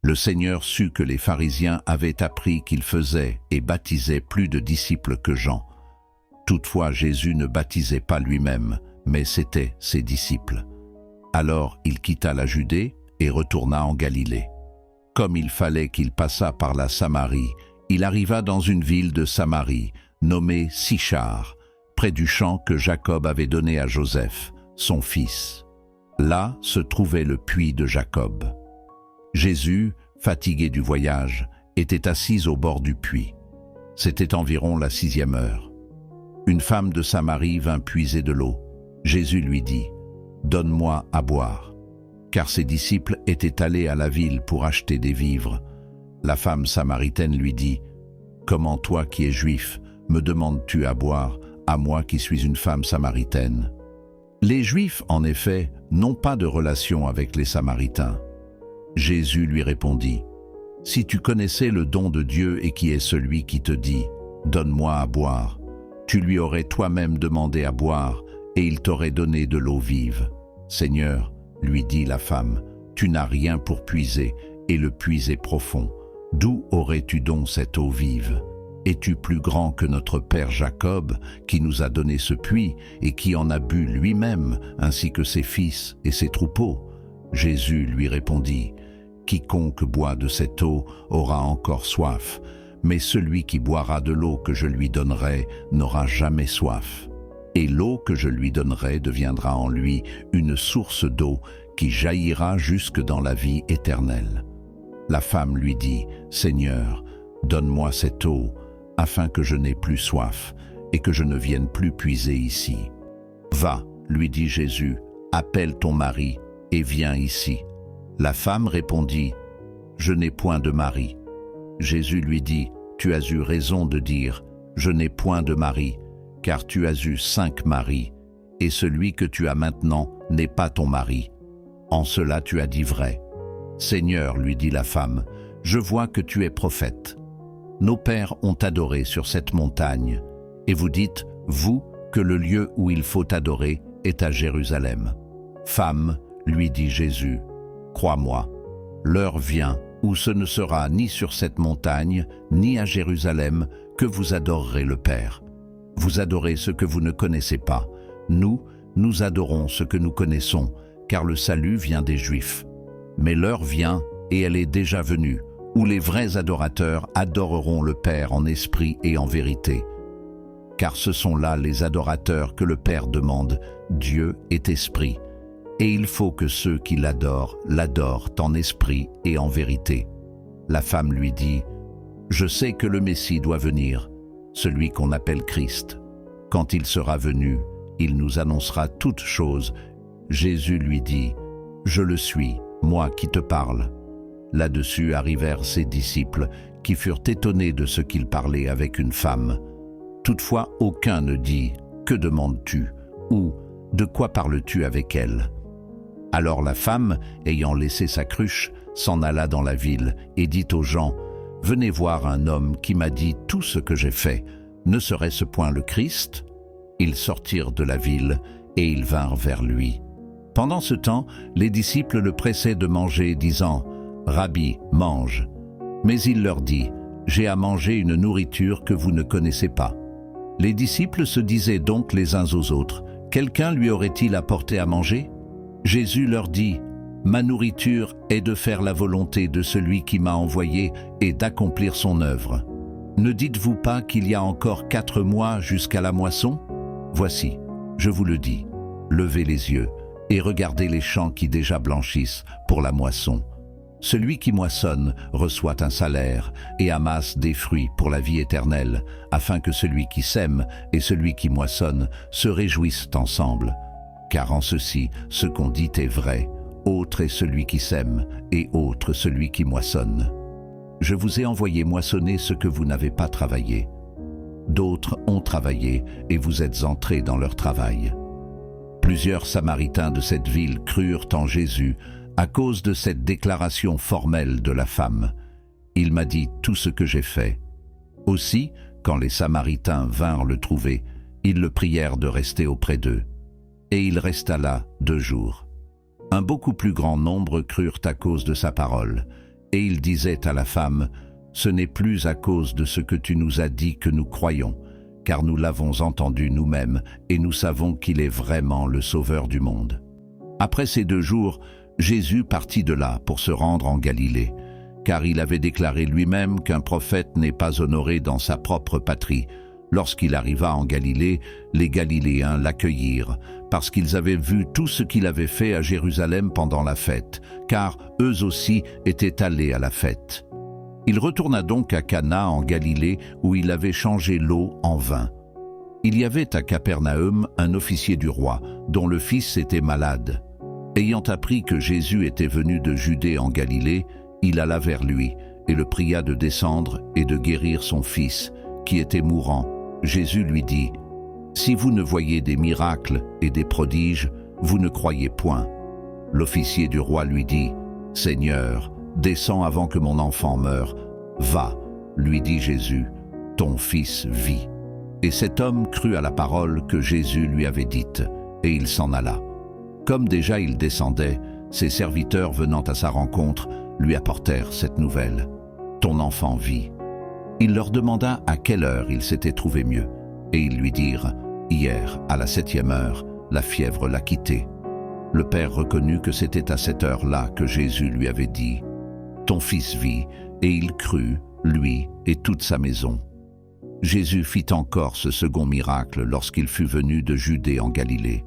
Le Seigneur sut que les pharisiens avaient appris qu'il faisait et baptisait plus de disciples que Jean. Toutefois, Jésus ne baptisait pas lui-même, mais c'étaient ses disciples. Alors il quitta la Judée et retourna en Galilée. Comme il fallait qu'il passât par la Samarie, il arriva dans une ville de Samarie, nommée Sichar, près du champ que Jacob avait donné à Joseph, son fils. Là se trouvait le puits de Jacob. Jésus, fatigué du voyage, était assis au bord du puits. C'était environ la 6e heure. Une femme de Samarie vint puiser de l'eau. Jésus lui dit « Donne-moi à boire », car ses disciples étaient allés à la ville pour acheter des vivres. La femme samaritaine lui dit « Comment toi qui es juif, me demandes-tu à boire, à moi qui suis une femme samaritaine ?» Les Juifs, en effet, n'ont pas de relation avec les Samaritains. Jésus lui répondit, « Si tu connaissais le don de Dieu et qui est celui qui te dit, « Donne-moi à boire », tu lui aurais toi-même demandé à boire et il t'aurait donné de l'eau vive. Seigneur, lui dit la femme, tu n'as rien pour puiser et le puits est profond. D'où aurais-tu donc cette eau vive? Es-tu plus grand que notre père Jacob, qui nous a donné ce puits et qui en a bu lui-même, ainsi que ses fils et ses troupeaux? Jésus lui répondit, « Quiconque boit de cette eau aura encore soif, mais celui qui boira de l'eau que je lui donnerai n'aura jamais soif. Et l'eau que je lui donnerai deviendra en lui une source d'eau qui jaillira jusque dans la vie éternelle. » La femme lui dit, « Seigneur, donne-moi cette eau, afin que je n'ai plus soif et que je ne vienne plus puiser ici. » « Va, lui dit Jésus, appelle ton mari et viens ici. » La femme répondit, « Je n'ai point de mari. » Jésus lui dit, « Tu as eu raison de dire, je n'ai point de mari, car tu as eu 5 maris, et celui que tu as maintenant n'est pas ton mari. En cela tu as dit vrai. » « Seigneur, lui dit la femme, je vois que tu es prophète. Nos pères ont adoré sur cette montagne, et vous dites, vous, que le lieu où il faut adorer est à Jérusalem. Femme, lui dit Jésus, crois-moi, l'heure vient où ce ne sera ni sur cette montagne, ni à Jérusalem, que vous adorerez le Père. Vous adorez ce que vous ne connaissez pas. Nous adorons ce que nous connaissons, car le salut vient des Juifs. Mais l'heure vient, et elle est déjà venue, où les vrais adorateurs adoreront le Père en esprit et en vérité. Car ce sont là les adorateurs que le Père demande. Dieu est esprit, et il faut que ceux qui l'adorent en esprit et en vérité. La femme lui dit, « Je sais que le Messie doit venir, celui qu'on appelle Christ. Quand il sera venu, il nous annoncera toutes choses. » Jésus lui dit, « Je le suis, moi qui te parle. » Là-dessus arrivèrent ses disciples, qui furent étonnés de ce qu'il parlait avec une femme. Toutefois, aucun ne dit, « Que demandes-tu » ou « De quoi parles-tu avec elle ?» Alors la femme, ayant laissé sa cruche, s'en alla dans la ville et dit aux gens, « Venez voir un homme qui m'a dit tout ce que j'ai fait. Ne serait-ce point le Christ ?» Ils sortirent de la ville et ils vinrent vers lui. Pendant ce temps, les disciples le pressaient de manger, disant, « Rabbi, mange. » Mais il leur dit, « J'ai à manger une nourriture que vous ne connaissez pas. » Les disciples se disaient donc les uns aux autres, « Quelqu'un lui aurait-il apporté à manger ?» Jésus leur dit, « Ma nourriture est de faire la volonté de celui qui m'a envoyé et d'accomplir son œuvre. Ne dites-vous pas qu'il y a encore 4 mois jusqu'à la moisson? Voici, je vous le dis, levez les yeux et regardez les champs qui déjà blanchissent pour la moisson. Celui qui moissonne reçoit un salaire et amasse des fruits pour la vie éternelle, afin que celui qui sème et celui qui moissonne se réjouissent ensemble. Car en ceci, ce qu'on dit est vrai, autre est celui qui sème et autre celui qui moissonne. Je vous ai envoyé moissonner ce que vous n'avez pas travaillé. D'autres ont travaillé et vous êtes entrés dans leur travail. » Plusieurs Samaritains de cette ville crurent en Jésus à cause de cette déclaration formelle de la femme. « Il m'a dit tout ce que j'ai fait. » Aussi, quand les Samaritains vinrent le trouver, ils le prièrent de rester auprès d'eux. Et il resta là 2 jours. Un beaucoup plus grand nombre crurent à cause de sa parole, Et il disait à la femme, « Ce n'est plus à cause de ce que tu nous as dit que nous croyons, car nous l'avons entendu nous-mêmes et nous savons qu'il est vraiment le Sauveur du monde. » Après ces 2 jours, Jésus partit de là pour se rendre en Galilée, car il avait déclaré lui-même qu'un prophète n'est pas honoré dans sa propre patrie. Lorsqu'il arriva en Galilée, les Galiléens l'accueillirent, parce qu'ils avaient vu tout ce qu'il avait fait à Jérusalem pendant la fête, car eux aussi étaient allés à la fête. Il retourna donc à Cana en Galilée, où il avait changé l'eau en vin. Il y avait à Capernaüm un officier du roi, dont le fils était malade. Ayant appris que Jésus était venu de Judée en Galilée, il alla vers lui et le pria de descendre et de guérir son fils, qui était mourant. Jésus lui dit, « Si vous ne voyez des miracles et des prodiges, vous ne croyez point. » L'officier du roi lui dit, « Seigneur, descends avant que mon enfant meure. » « Va, lui dit Jésus, ton fils vit. » Et cet homme crut à la parole que Jésus lui avait dite, et il s'en alla. Comme déjà il descendait, ses serviteurs venant à sa rencontre lui apportèrent cette nouvelle, « Ton enfant vit. » Il leur demanda à quelle heure il s'était trouvé mieux, et ils lui dirent, « Hier, à la 7e heure, la fièvre l'a quitté. » Le père reconnut que c'était à cette heure-là que Jésus lui avait dit, « Ton fils vit. » Et il crut, lui et toute sa maison. Jésus fit encore ce second miracle lorsqu'il fut venu de Judée en Galilée.